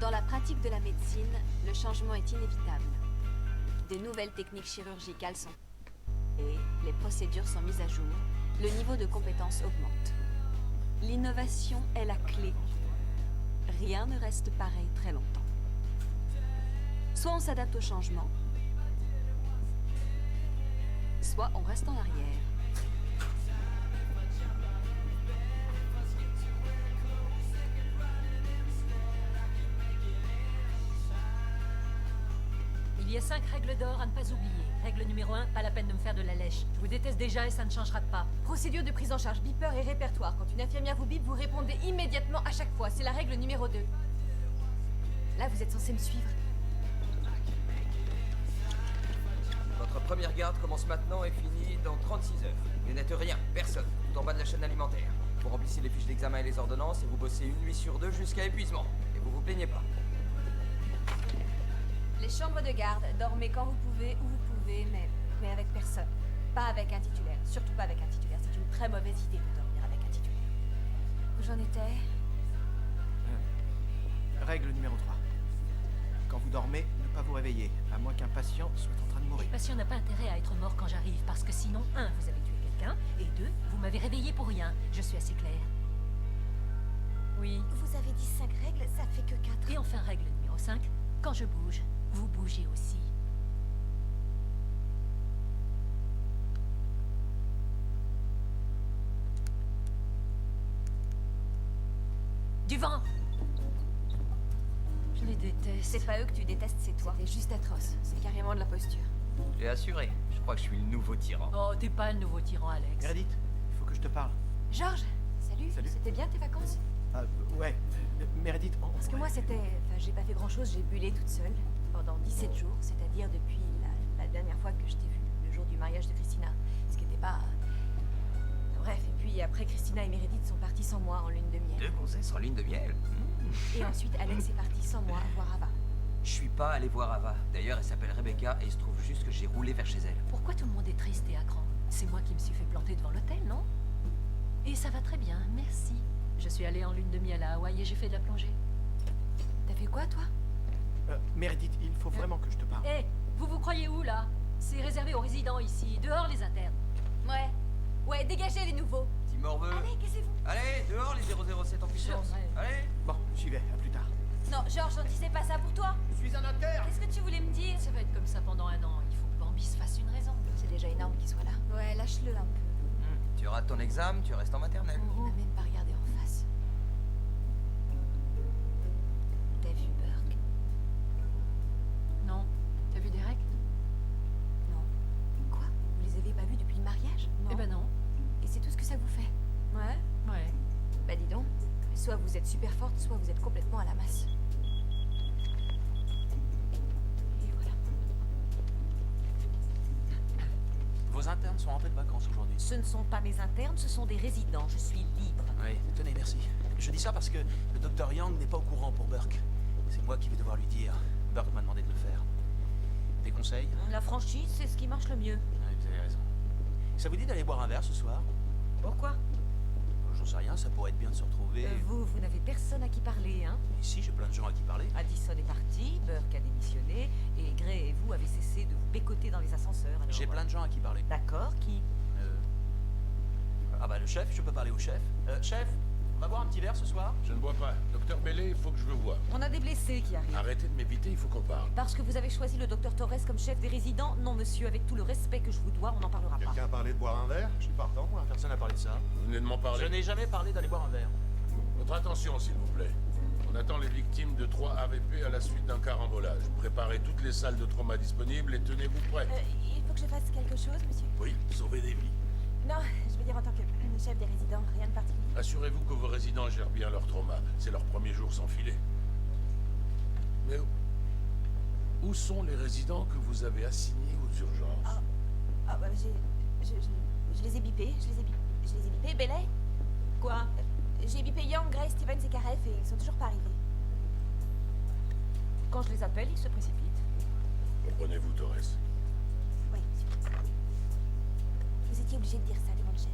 Dans la pratique de la médecine, le changement est inévitable. De nouvelles techniques chirurgicales sont et les procédures sont mises à jour, le niveau de compétence augmente. L'innovation est la clé. Rien ne reste pareil très longtemps. Soit on s'adapte au changement, soit on reste en arrière. Il y a 5 règles d'or à ne pas oublier. Règle numéro 1, pas la peine de me faire de la lèche. Je vous déteste déjà et ça ne changera pas. Procédure de prise en charge beeper et répertoire. Quand une infirmière vous bip, vous répondez immédiatement à chaque fois. C'est la règle numéro 2. Là, vous êtes censé me suivre. Votre première garde commence maintenant et finit dans 36 heures. Vous n'êtes rien, personne, tout en bas de la chaîne alimentaire. Vous remplissez les fiches d'examen et les ordonnances et vous bossez une nuit sur 2 jusqu'à épuisement. Et vous vous plaignez pas. Les chambres de garde, dormez quand vous pouvez, où vous pouvez, mais avec personne. Pas avec un titulaire, surtout pas avec un titulaire. C'est une très mauvaise idée de dormir avec un titulaire. Où j'en étais? Règle numéro 3. Quand vous dormez, ne pas vous réveiller, à moins qu'un patient soit en train de mourir. Le patient n'a pas intérêt à être mort quand j'arrive, parce que sinon, 1, vous avez tué quelqu'un, et 2, vous m'avez réveillé pour rien. Je suis assez claire. Oui. Vous avez dit 5 règles, ça fait que 4. Et enfin, règle numéro 5, quand je bouge, vous bougez aussi. Du vent! Je les déteste. C'est pas eux que tu détestes, c'est toi. C'était juste atroce. C'est carrément de la posture. J'ai assuré, je crois que je suis le nouveau tyran. Oh, t'es pas le nouveau tyran, Alex. Meredith, il faut que je te parle. Georges, salut. Salut. C'était bien tes vacances? Ouais, Meredith, Parce que moi, c'était... Enfin, j'ai pas fait grand-chose, j'ai bullé toute seule. Pendant 17 jours, c'est-à-dire depuis la dernière fois que je t'ai vu, le jour du mariage de Christina. Ce qui n'était pas... Bref, et puis après, Christina et Meredith sont partis sans moi en lune de miel. 2 gonzesses en lune de miel. Et ensuite, Alex est parti sans moi voir Ava. Je suis pas allé voir Ava. D'ailleurs, elle s'appelle Rebecca et il se trouve juste que j'ai roulé vers chez elle. Pourquoi tout le monde est triste et à cran? C'est moi qui me suis fait planter devant l'hôtel, non? Et ça va très bien, merci. Je suis allée en lune de miel à Hawaï et j'ai fait de la plongée. T'as fait quoi, toi? Meredith, il faut vraiment que je te parle. Hé, vous croyez où, là? C'est réservé aux résidents ici. Dehors, les internes. Ouais, dégagez les nouveaux. Petit morveux. Allez, cassez-vous. Allez, dehors les 007 en puissance. Ouais. Allez. Bon, j'y vais, à plus tard. Non, Georges, on disait pas ça pour toi. Je suis un notaire. Qu'est-ce que tu voulais me dire? Ça va être comme ça pendant 1 an. Il faut que Bambi se fasse une raison. C'est déjà énorme qu'il soit là. Ouais, lâche-le un peu. Tu rates ton examen, tu restes en maternelle. Il m'a même pas regardé en face. T'as vu Burke? Non. T'as vu Derek? Non. Quoi? Vous les avez pas vus depuis le mariage? Eh ben non. Et c'est tout ce que ça vous fait? Ouais. Ouais. Bah dis donc, soit vous êtes super forte, soit vous êtes complètement à la masse. Et voilà. Vos internes sont rentrés de vacances aujourd'hui. Ce ne sont pas mes internes, ce sont des résidents. Je suis libre. Oui, tenez, merci. Je dis ça parce que le docteur Young n'est pas au courant pour Burke. C'est moi qui vais devoir lui dire. Burke m'a demandé de le faire. Des conseils? La franchise, c'est ce qui marche le mieux. Oui, vous avez raison. Ça vous dit d'aller boire un verre ce soir? Pourquoi? J'en sais rien, ça pourrait être bien de se retrouver. Vous n'avez personne à qui parler, hein? Ici, j'ai plein de gens à qui parler. Addison est parti, Burke a démissionné, et Gray et vous avez cessé de vous bécoter dans les ascenseurs. alors, J'ai plein de gens à qui parler. D'accord, qui? Ah bah le chef, je peux parler au chef. Chef, on va boire un petit verre ce soir? Je ne bois pas. Docteur Bellé, il faut que je le voie. On a des blessés qui arrivent. Arrêtez de m'éviter, il faut qu'on parle. Parce que vous avez choisi le docteur Torres comme chef des résidents? Non, monsieur, avec tout le respect que je vous dois, on n'en parlera pas. Quelqu'un a parlé de boire un verre? Je suis partant, moi. Personne n'a parlé de ça. Vous venez de m'en parler. Je n'ai jamais parlé d'aller boire un verre. Votre attention, s'il vous plaît. On attend les victimes de 3 AVP à la suite d'un carambolage. Préparez toutes les salles de trauma disponibles et tenez-vous prêts. Il faut que je fasse quelque chose, monsieur? Oui, sauvez des vies. Non, je veux dire en tant que chef des résidents, rien de particulier. Assurez-vous que vos résidents gèrent bien leur trauma. C'est leur premier jour sans filet. Mais où sont les résidents que vous avez assignés aux urgences? Ah bah je les ai bipés, je les ai bipés. Belay? Quoi? J'ai bipé Young, Gray, Stevens et Karef et ils sont toujours pas arrivés. Quand je les appelle, ils se précipitent. Comprenez-vous, Torres? Oui. Vous étiez obligé de dire ça devant le chef.